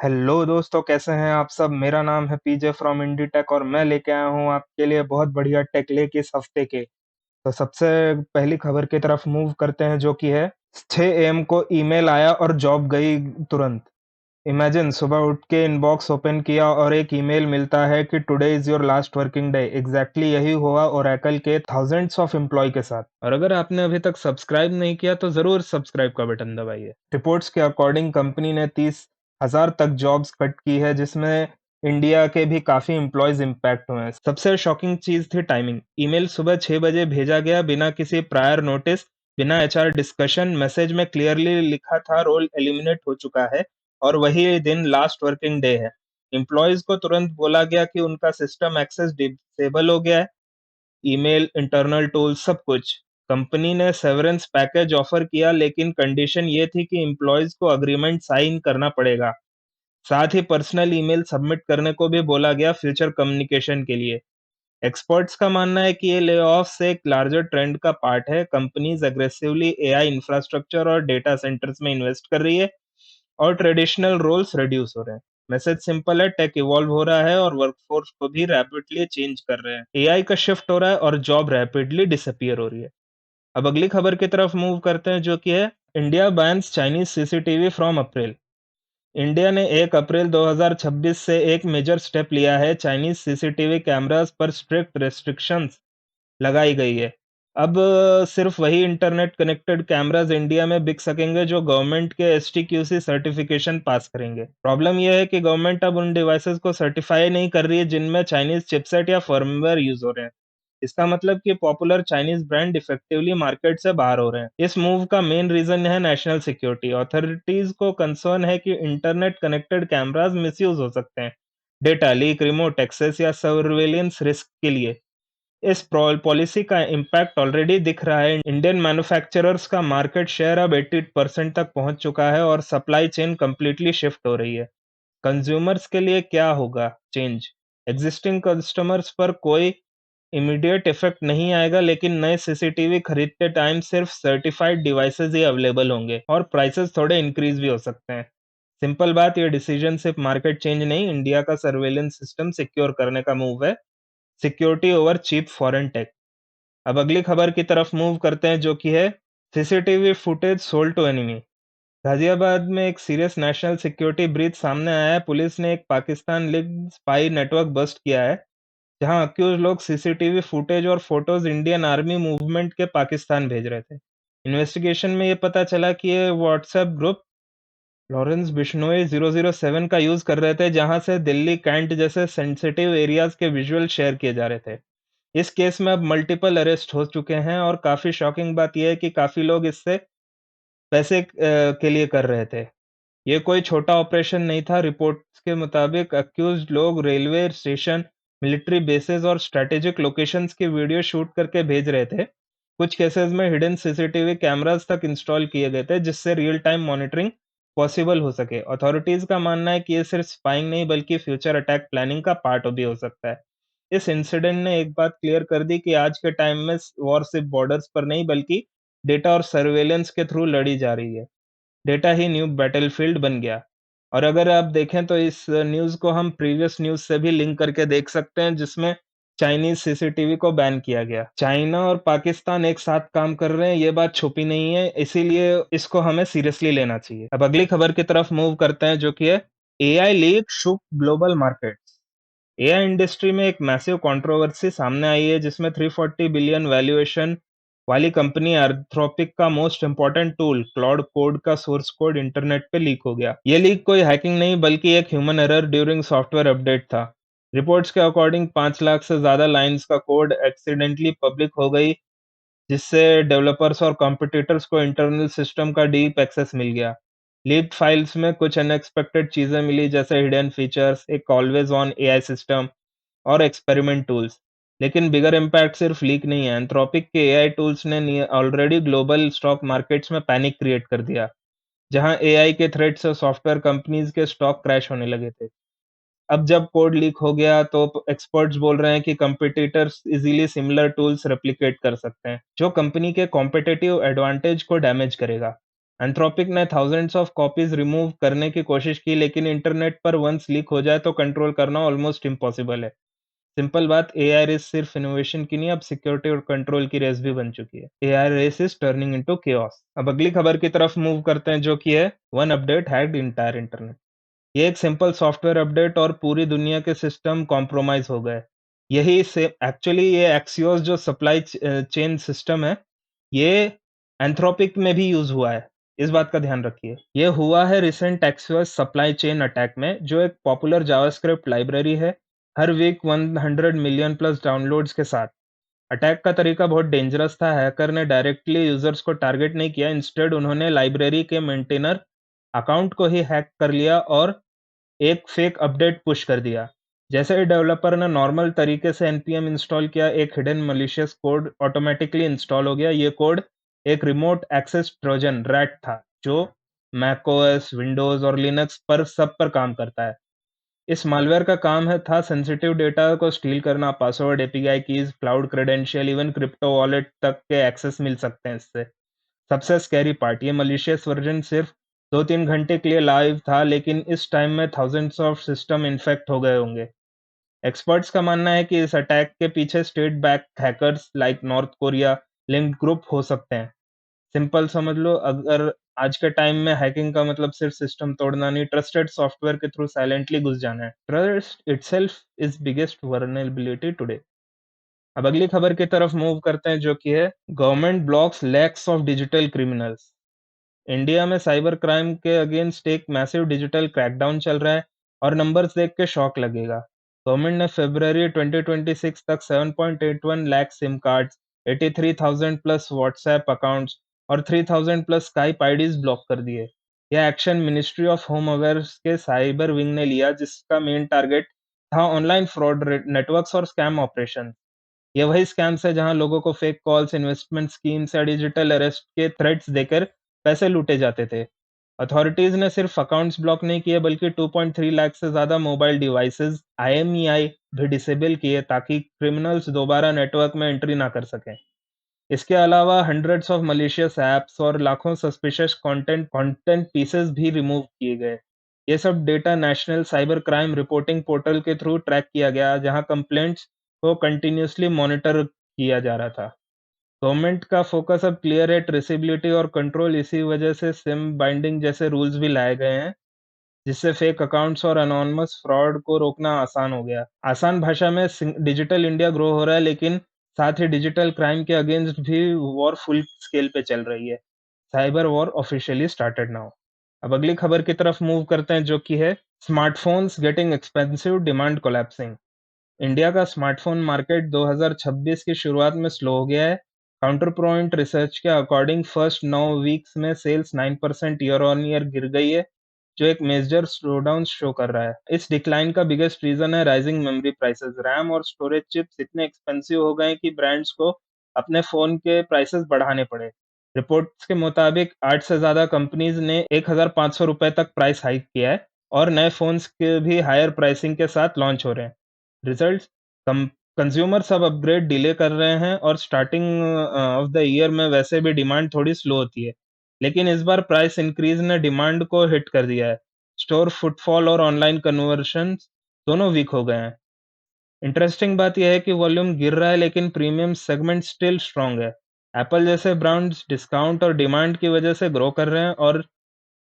Hello दोस्तों, कैसे हैं आप सब। मेरा नाम है पीजे फ्रॉम इंडी टेक और मैं लेके आया हूँ आपके लिए बहुत बढ़िया टेक लेक इस हफ्ते के। तो सबसे पहली खबर की तरफ मूव करते हैं, जो कि है 6 एम को ईमेल आया और जॉब गई तुरंत। इमेजिन, सुबह उठ के इनबॉक्स ओपन किया और एक ईमेल मिलता है कि today is your last working day. Exactly यही हुआ ओरेकल के थाउजेंड्स ऑफ एम्प्लॉय के साथ। और अगर आपने अभी तक सब्सक्राइब नहीं किया तो जरूर सब्सक्राइब का बटन दबाइए। रिपोर्ट्स के अकॉर्डिंग कंपनी ने 30,000 तक जॉब्स कट की है, जिसमें इंडिया के भी काफी एम्प्लॉयज इम्पैक्ट हुए हैं। सबसे शॉकिंग चीज थी टाइमिंग। ईमेल सुबह 6 बजे भेजा गया, बिना किसी प्रायर नोटिस, बिना एचआर डिस्कशन। मैसेज में क्लियरली लिखा था रोल एलिमिनेट हो चुका है और वही दिन लास्ट वर्किंग डे है। एम्प्लॉयज को तुरंत बोला गया कि उनका सिस्टम एक्सेस डिसेबल हो गया है, ईमेल, इंटरनल टूल्स, सब कुछ। कंपनी ने सेवरेंस पैकेज ऑफर किया, लेकिन कंडीशन ये थी कि एम्प्लॉयज को अग्रीमेंट साइन करना पड़ेगा। साथ ही पर्सनल ईमेल सबमिट करने को भी बोला गया फ्यूचर कम्युनिकेशन के लिए। एक्सपर्ट्स का मानना है कि ये लेऑफ्स एक लार्जर ट्रेंड का पार्ट है। कंपनीज एग्रेसिवली एआई इंफ्रास्ट्रक्चर और डेटा सेंटर्स में इन्वेस्ट कर रही है और ट्रेडिशनल रोल्स रिड्यूस हो रहे हैं। मैसेज सिंपल है, टेक इवॉल्व हो रहा है और वर्कफोर्स को भी रैपिडली चेंज कर रहे हैं। एआई का शिफ्ट हो रहा है और जॉब रैपिडली डिसअपियर हो रही है। अब अगली खबर की तरफ मूव करते हैं, जो कि है India bans Chinese CCTV from April. India ने 1 अप्रैल 2026 से एक मेजर स्टेप लिया है। चाइनीज सीसीटीवी कैमरास पर स्ट्रिक्ट रेस्ट्रिक्शंस लगाई गई है। अब सिर्फ वही इंटरनेट कनेक्टेड कैमरास इंडिया में बिक सकेंगे जो गवर्नमेंट के एसटीक्यूसी सर्टिफिकेशन पास करेंगे। प्रॉब्लम यह है कि गवर्नमेंट अब उन डिवाइसेस को सर्टिफाई नहीं कर रही है जिनमें चाइनीज चिपसेट या फर्मवेयर यूज हो रहे हैं। इसका मतलब कि popular Chinese brand effectively market से बाहर हो रहे हैं। इस मूव का मेन रीजन है नेशनल सिक्योरिटी। अथॉरिटीज को कंसर्न है कि इंटरनेट कनेक्टेड कैमरास मिसयूज हो सकते हैं, डेटा लीक, रिमोट एक्सेस या सर्वेलेंस रिस्क के लिए। इस पॉलिसी का इम्पैक्ट ऑलरेडी दिख रहा है। इंडियन मैन्युफैक्चरर्स का मार्केट शेयर अब 80% तक पहुंच चुका है और सप्लाई चेन कंप्लीटली शिफ्ट हो रही है। कंज्यूमर्स के लिए क्या होगा चेंज? एग्जिस्टिंग कस्टमर्स पर कोई इमीडिएट इफेक्ट नहीं आएगा, लेकिन नए सीसीटीवी खरीदते टाइम सिर्फ सर्टिफाइड डिवाइसेस ही अवेलेबल होंगे और प्राइसेस थोड़े इंक्रीज भी हो सकते हैं। सिंपल बात, ये डिसीजन सिर्फ मार्केट चेंज नहीं, इंडिया का सर्वेलेंस सिस्टम सिक्योर करने का मूव है। Security over cheap foreign tech. अब अगली खबर की तरफ मूव करते हैं, जो कि है CCTV footage sold to enemy. Ghaziabad में एक सीरियस नेशनल सिक्योरिटी ब्रीच सामने आया है। पुलिस ने एक Pakistan linked spy network bust किया है, जहां अक्यूज लोग सीसीटीवी फुटेज और फोटोज इंडियन आर्मी मूवमेंट के पाकिस्तान भेज रहे थे। इन्वेस्टिगेशन में ये पता चला कि ये व्हाट्सएप ग्रुप लॉरेंस बिश्नोई 007 का यूज कर रहे थे, जहां से दिल्ली कैंट जैसे सेंसिटिव एरियाज के विजुअल शेयर किए जा रहे थे। इस केस में अब मल्टीपल अरेस्ट हो चुके हैं और काफी शॉकिंग बात यह है कि काफी लोग इससे पैसे के लिए कर रहे थे। ये कोई छोटा ऑपरेशन नहीं था। रिपोर्ट्स के मुताबिक अक्यूज्ड लोग रेलवे स्टेशन, मिलिट्री बेसेस और स्ट्रेटेजिक लोकेशंस की वीडियो शूट करके भेज रहे थे। कुछ केसेस में हिडन सीसीटीवी कैमरास तक इंस्टॉल किए गए थे, जिससे रियल टाइम मॉनिटरिंग पॉसिबल हो सके। अथॉरिटीज का मानना है कि ये सिर्फ स्पाइंग नहीं बल्कि फ्यूचर अटैक प्लानिंग का पार्ट भी हो सकता है। इस इंसिडेंट ने एक बात क्लियर कर दी कि आज के टाइम में वॉर सिर्फ बॉर्डर्स पर नहीं बल्कि डेटा और सर्वेलेंस के थ्रू लड़ी जा रही है। डेटा ही न्यू बैटलफील्ड बन गया। और अगर आप देखें तो इस न्यूज़ को हम प्रीवियस न्यूज़ से भी लिंक करके देख सकते हैं, जिसमें चाइनीज़ सीसीटीवी को बैन किया गया। चाइना और पाकिस्तान एक साथ काम कर रहे हैं, ये बात छुपी नहीं है, इसीलिए इसको हमें सीरियसली लेना चाहिए। अब अगली खबर की तरफ मूव करते हैं, जो कि है एआई लीक शुक ग्लोबल मार्केट्स। एआई इंडस्ट्री में एक मैसिव कंट्रोवर्सी सामने आई है, जिसमें 340 बिलियन वैल्यूएशन वाली कंपनी एंथ्रोपिक का most important tool cloud code का सोर्स कोड इंटरनेट पे लीक हो गया। ये लीक कोई हैकिंग नहीं बल्कि एक human error during software update था। रिपोर्ट्स के अकॉर्डिंग 5 लाख से ज्यादा लाइंस का कोड एक्सीडेंटली पब्लिक हो गई, जिससे डेवलपर्स और कॉम्पिटिटर्स को इंटरनल सिस्टम का डीप एक्सेस मिल गया। लीक्ड फाइल्स में कुछ अनएक्सपेक्टेड चीजें मिली, जैसे हिडन फीचर्स, एक ऑलवेज ऑन एआई सिस्टम और एक्सपेरिमेंट टूल्स। लेकिन बिगर इम्पैक्ट सिर्फ लीक नहीं है। एंथ्रोपिक के एआई टूल्स ने ऑलरेडी ग्लोबल स्टॉक मार्केट्स में पैनिक क्रिएट कर दिया, जहां एआई के थ्रेट से सॉफ्टवेयर कंपनीज के स्टॉक क्रैश होने लगे थे। अब जब कोड लीक हो गया तो एक्सपर्ट्स बोल रहे हैं कि competitors easily similar tools replicate कर सकते हैं, जो कंपनी के कॉम्पिटिटिव एडवांटेज को डैमेज करेगा। एंथ्रोपिक ने थाउजेंड्स ऑफ कॉपीज रिमूव करने की कोशिश की, लेकिन इंटरनेट पर वंस लीक हो जाए तो कंट्रोल करना ऑलमोस्ट इम्पॉसिबल है। सिंपल बात, एआई रेस सिर्फ इनोवेशन की नहीं, अब सिक्योरिटी और कंट्रोल की रेस भी बन चुकी है। AI race is turning into chaos. अब अगली खबर की तरफ मूव करते हैं, जो कि है one update hacked entire internet. ये एक सिंपल सॉफ्टवेयर अपडेट और पूरी दुनिया के सिस्टम कॉम्प्रोमाइज हो गए। यही से एक्चुअली ये एक्सियोस जो सप्लाई चेन सिस्टम है, ये एंथ्रोपिक में भी यूज हुआ है। इस बात का ध्यान रखिए। ये हुआ है recent Axios supply chain attack में, जो एक पॉपुलर जावास्क्रिप्ट लाइब्रेरी है, हर वीक 100 मिलियन प्लस डाउनलोड्स के साथ। अटैक का तरीका बहुत डेंजरस था। हैकर ने डायरेक्टली यूजर्स को टारगेट नहीं किया, इंस्टेड उन्होंने लाइब्रेरी के मेंटेनर अकाउंट को ही हैक कर लिया और एक फेक अपडेट पुश कर दिया। जैसे ही डेवलपर ने नॉर्मल तरीके से npm इंस्टॉल किया, एक hidden malicious code automatically install हो गया। ये कोड एक रिमोट एक्सेस ट्रोजन रैट था, जो मैकओएस, विंडोज और लिनक्स पर सब पर काम करता है। इस मालवेयर का काम है था सेंसिटिव डेटा को स्टील करना, password, API keys, cloud credential, even crypto wallet तक के एक्सेस मिल सकते हैं इससे। सबसे स्कैरी पार्ट, ये मलिशियस वर्जन सिर्फ 2-3 घंटे के लिए लाइव था, लेकिन इस टाइम में थाउजेंड्स ऑफ सिस्टम इन्फेक्ट हो गए होंगे। एक्सपर्ट्स का मानना है कि इस अटैक के पीछे state back hackers like north Korea linked group हो सकते हैं। सिंपल समझ लो, अगर आज के टाइम में हैकिंग का मतलब सिर्फ सिस्टम तोड़ना नहीं, ट्रस्टेड सॉफ्टवेयर के थ्रू साइलेंटली घुस जाना है। Trust itself is biggest vulnerability today. अब अगली खबर की तरफ मूव करते हैं, जो कि है government blocks lakhs of digital criminals. India में साइबर क्राइम के अगेंस्ट एक मैसिव डिजिटल क्रैकडाउन चल रहा है, और नंबर्स देख के शॉक लगेगा। गवर्नमेंट ने फरवरी 2026 तक 7.81 lakh SIM cards, 83,000 plus WhatsApp accounts और 3,000 प्लस स्काइप आईडीज ब्लॉक कर दिए। यह action ministry of home affairs के साइबर विंग ने लिया, जिसका मेन टारगेट था ऑनलाइन फ्रॉड नेटवर्क्स और स्कैम ऑपरेशन। ये वही स्कैम्स है जहां लोगों को फेक कॉल्स, इन्वेस्टमेंट स्कीम्स या डिजिटल अरेस्ट के थ्रेट्स देकर पैसे लूटे जाते थे। अथॉरिटीज ने सिर्फ अकाउंट्स ब्लॉक नहीं किए, बल्कि 2.3 लाख से ज्यादा मोबाइल डिवाइसेस आईएमईआई भी डिसेबल किए, ताकि क्रिमिनल्स दोबारा नेटवर्क में एंट्री ना कर सकें। इसके अलावा हंड्रेड्स ऑफ मलिशियस ऐप्स और लाखों सस्पिशियस कंटेंट पीसेस भी रिमूव किए गए। ये सब data national cyber crime reporting portal के थ्रू ट्रैक किया गया, जहां कंप्लेंट्स को कंटिन्यूअसली मॉनिटर किया जा रहा था। गवर्नमेंट का फोकस अब क्लियर है, ट्रेसेबिलिटी और कंट्रोल। इसी वजह से सिम बाइंडिंग जैसे रूल्स भी लाए गए हैं, जिससे फेक अकाउंट्स और अनोनिमस फ्रॉड को रोकना आसान हो गया। आसान भाषा में डिजिटल इंडिया ग्रो हो रहा है, लेकिन साथ ही डिजिटल क्राइम के अगेंस्ट भी वॉर फुल स्केल पे चल रही है। Cyber war officially started now. अब अगली खबर की तरफ मूव करते हैं, जो कि है smartphones getting expensive, demand collapsing. India का स्मार्टफोन मार्केट 2026 की शुरुआत में स्लो हो गया है। काउंटर पॉइंट रिसर्च के अकॉर्डिंग फर्स्ट 9 वीक्स में सेल्स 9% ईयर ऑन ईयर गिर गई है, जो एक मेजर स्लोडाउन शो कर रहा है। इस डिक्लाइन का बिगेस्ट रीजन है राइजिंग मेमोरी प्राइसेस। रैम और स्टोरेज चिप्स इतने एक्सपेंसिव हो गए कि ब्रांड्स को अपने फोन के प्राइसेस बढ़ाने पड़े। रिपोर्ट्स के मुताबिक 8 से ज्यादा कंपनीज ने 1,500 रुपए तक प्राइस हाइक किया है, और नए फोन्स के भी हायर प्राइसिंग के साथ लॉन्च हो रहे हैं। रिजल्ट्स, कम कंज्यूमर्स अब अपग्रेड डिले कर रहे हैं, और स्टार्टिंग ऑफ द ईयर में वैसे भी डिमांड थोड़ी स्लो होती है। लेकिन इस बार प्राइस इंक्रीज ने डिमांड को हिट कर दिया है। स्टोर फुटफॉल और ऑनलाइन कन्वर्शन दोनों वीक हो गए हैं। इंटरेस्टिंग बात यह है कि वॉल्यूम गिर रहा है, लेकिन प्रीमियम सेगमेंट स्टिल स्ट्रांग है। एप्पल जैसे ब्रांड्स डिस्काउंट और डिमांड की वजह से ग्रो कर रहे हैं, और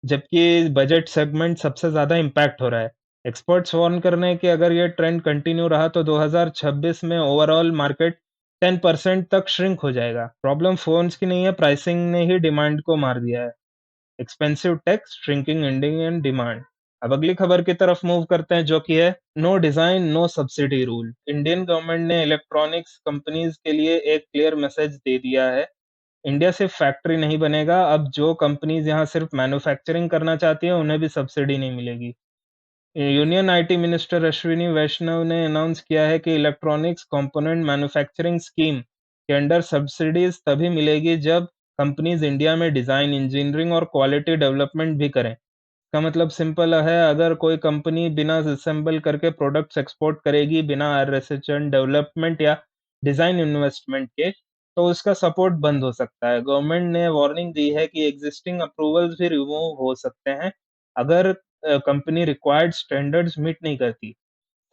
जबकि बजट सेगमेंट सबसे ज़्यादा इम्पैक्ट हो रहा है। एक्सपर्ट्स वार्न कर रहे हैं कि अगर ये ट्रेंड कंटिन्यू रहा तो 2026 में ओवरऑल मार्केट 10% तक श्रिंक हो जाएगा। प्रॉब्लम फोन्स की नहीं है, प्राइसिंग ने ही डिमांड को मार दिया है। Expensive tech, shrinking Indian demand. अब अगली खबर की तरफ मूव करते हैं, जो कि है no design no subsidy rule. Indian government ने इलेक्ट्रॉनिक्स कंपनीज के लिए एक क्लियर मैसेज दे दिया है। इंडिया सिर्फ फैक्ट्री नहीं बनेगा, अब जो कंपनीज यहाँ सिर्फ मैन्युफैक्चरिंग करना चाहती हैं, उन्हें भी सब्सिडी नहीं मिलेगी। यूनियन आईटी मिनिस्टर अश्विनी वैष्णव ने अनाउंस किया है कि इलेक्ट्रॉनिक्स कंपोनेंट मैन्युफैक्चरिंग स्कीम के अंडर सब्सिडीज तभी मिलेगी जब कंपनीज इंडिया में डिजाइन, इंजीनियरिंग और क्वालिटी डेवलपमेंट भी करें। इसका मतलब सिंपल है, अगर कोई कंपनी बिना असेंबल करके प्रोडक्ट्स एक्सपोर्ट करेगी, बिना रिसर्च एंड डेवलपमेंट या डिजाइन इन्वेस्टमेंट के, तो उसका सपोर्ट बंद हो सकता है। गवर्नमेंट ने वार्निंग दी है कि एक्जिस्टिंग अप्रूवल्स भी रिमूव हो सकते हैं अगर कंपनी रिक्वायर्ड स्टैंडर्ड्स मीट नहीं करती।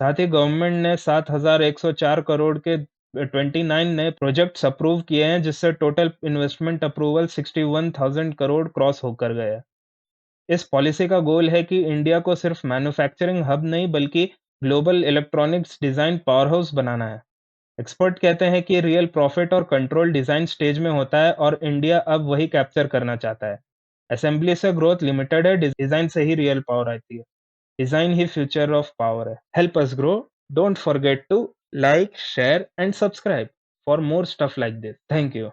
साथ ही गवर्नमेंट ने 7,104 करोड़ के 29 नए प्रोजेक्ट्स अप्रूव किए हैं, जिससे total investment approval 61,000 crore cross होकर गए हैं। इस पॉलिसी का गोल है कि इंडिया को सिर्फ मैन्युफैक्चरिंग हब नहीं बल्कि ग्लोबल इलेक्ट्रॉनिक्स डिजाइन पावरहाउस बनाना है। एक्सपर्ट कहते हैं कि रियल प्रॉफिट और कंट्रोल डिजाइन स्टेज में होता है और इंडिया अब वही कैप्चर करना चाहता है। असेंबली से ग्रोथ लिमिटेड है, डिजाइन से ही रियल पावर आती है। डिजाइन ही फ्यूचर ऑफ पावर है। Help us grow, don't forget to like, share and subscribe for more stuff like this. Thank you.